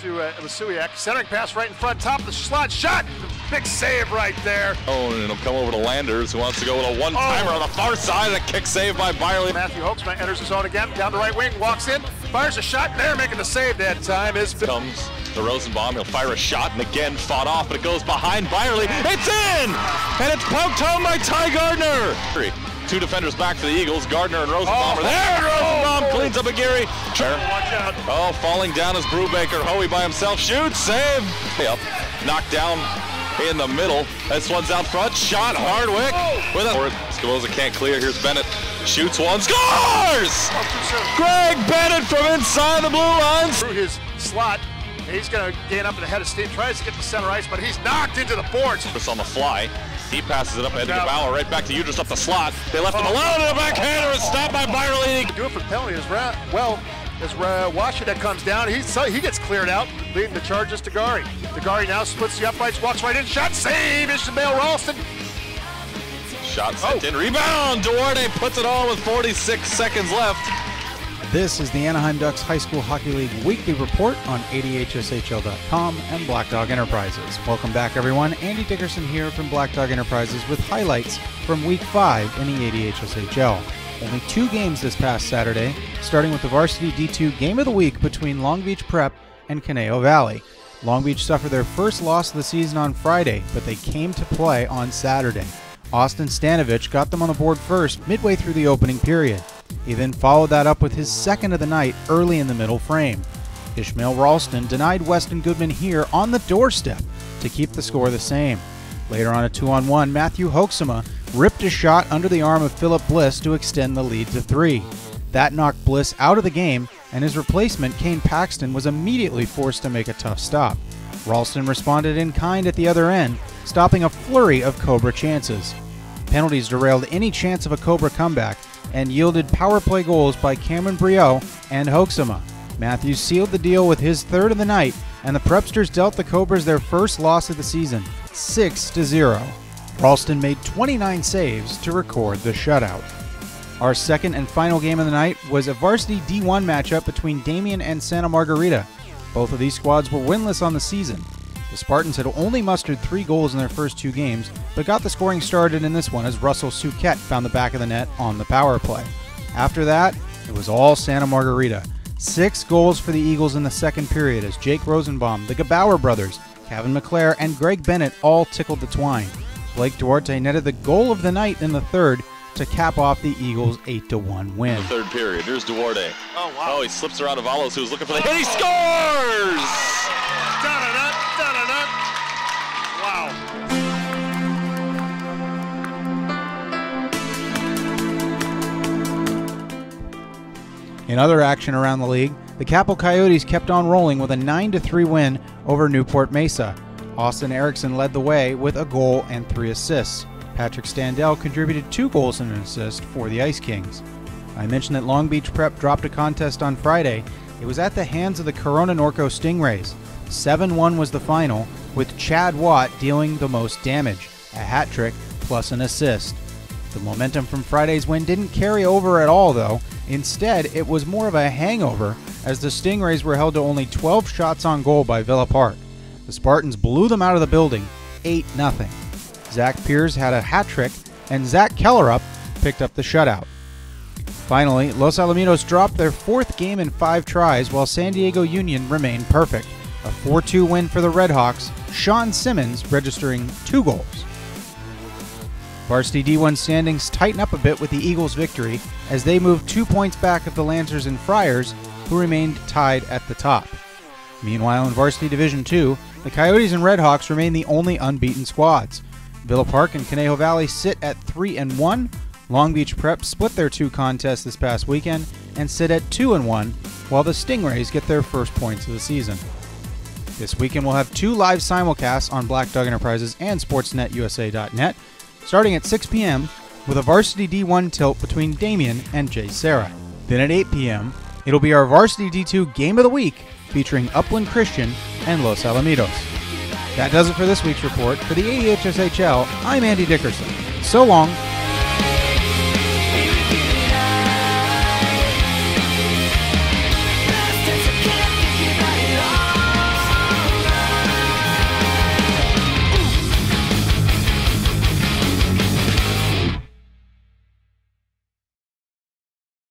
To Lasuiak, centering pass right in front, top of the slot, shot, big save right there. Oh, and it'll come over to Landers, who wants to go with a one-timer on the far side, and a kick save by Byerly. Matthew Hoeksema enters the zone again, down the right wing, walks in, fires a shot there, making the save that time is... Comes to Rosenbaum, he'll fire a shot, and again fought off, but it goes behind Byerly. It's in! And it's poked home by Ty Gardner! Two defenders back for the Eagles, Gardner and Rosenbaum are there. Rosenbaum cleans up a Geary. Watch out. Oh, falling down is Brubaker. Hoey by himself, shoots, save. Up, knocked down in the middle. This one's out front, shot, Hardwick. With a Scavoza can't clear, here's Bennett. Shoots one, scores! Greg Bennett from inside the blue lines. Through his slot, he's going to gain up and ahead of Steve, tries to get to center ice, but he's knocked into the boards. Just on the fly. He passes it up ahead to Bauer, right back to Udris up the slot. They left him alone, and a backhander is stopped by Byerly. Do it for the penalty as well as Washington comes down. He gets cleared out, leading the charges to Gary. Gary now splits the uprights, walks right in, shot, save, Ishmael Ralston. Shot sent in, rebound, Duarte puts it on with 46 seconds left. This is the Anaheim Ducks High School Hockey League Weekly Report on ADHSHL.com and Black Dog Enterprises. Welcome back, everyone. Andy Dickerson here from Black Dog Enterprises with highlights from Week 5 in the ADHSHL. Only 2 games this past Saturday, starting with the Varsity D2 Game of the Week between Long Beach Prep and Conejo Valley. Long Beach suffered their first loss of the season on Friday, but they came to play on Saturday. Austin Stanovich got them on the board first midway through the opening period. He then followed that up with his second of the night early in the middle frame. Ishmael Ralston denied Weston Goodman here on the doorstep to keep the score the same. Later on a 2-on-1, Matthew Hoeksema ripped a shot under the arm of Philip Bliss to extend the lead to 3. That knocked Bliss out of the game, and his replacement, Kane Paxton, was immediately forced to make a tough stop. Ralston responded in kind at the other end, stopping a flurry of Cobra chances. Penalties derailed any chance of a Cobra comeback and yielded power play goals by Cameron Briot and Hoeksema. Matthews sealed the deal with his third of the night, and the Prepsters dealt the Cobras their first loss of the season, 6-0. Ralston made 29 saves to record the shutout. Our second and final game of the night was a Varsity D1 matchup between Damien and Santa Margarita. Both of these squads were winless on the season. The Spartans had only mustered 3 goals in their first 2 games, but got the scoring started in this one as Russell Souquette found the back of the net on the power play. After that, it was all Santa Margarita. 6 goals for the Eagles in the second period as Jake Rosenbaum, the Gebauer brothers, Kevin McClare, and Greg Bennett all tickled the twine. Blake Duarte netted the goal of the night in the third to cap off the Eagles' 8-1 win. The third period, here's Duarte. Oh, wow. Oh, he slips around Avalos, who's looking for the hit. He scores! Wow. In other action around the league, the Capel Coyotes kept on rolling with a 9-3 win over Newport Mesa. Austin Erickson led the way with a goal and 3 assists. Patrick Standell contributed 2 goals and an assist for the Ice Kings. I mentioned that Long Beach Prep dropped a contest on Friday. It was at the hands of the Corona Norco Stingrays. 7-1 was the final, with Chad Watt dealing the most damage, a hat trick plus an assist. The momentum from Friday's win didn't carry over at all, though. Instead, it was more of a hangover, as the Stingrays were held to only 12 shots on goal by Villa Park. The Spartans blew them out of the building, 8-0. Zach Pierce had a hat trick, and Zach Kellerup picked up the shutout. Finally, Los Alamitos dropped their 4th game in 5 tries, while San Diego Union remained perfect. A 4-2 win for the Redhawks, Sean Simmons registering 2 goals. Varsity D1 standings tighten up a bit with the Eagles' victory as they moved 2 points back of the Lancers and Friars, who remained tied at the top. Meanwhile, in Varsity Division 2, the Coyotes and Redhawks remain the only unbeaten squads. Villa Park and Conejo Valley sit at 3-1. Long Beach Prep split their 2 contests this past weekend and sit at 2-1, while the Stingrays get their first points of the season. This weekend we'll have 2 live simulcasts on Black Dog Enterprises and SportsNetUSA.net, starting at 6 p.m. with a Varsity D1 tilt between Damien and Jay Serra. Then at 8 p.m., it'll be our Varsity D2 Game of the Week featuring Upland Christian and Los Alamitos. That does it for this week's report. For the ADHSHL, I'm Andy Dickerson. So long.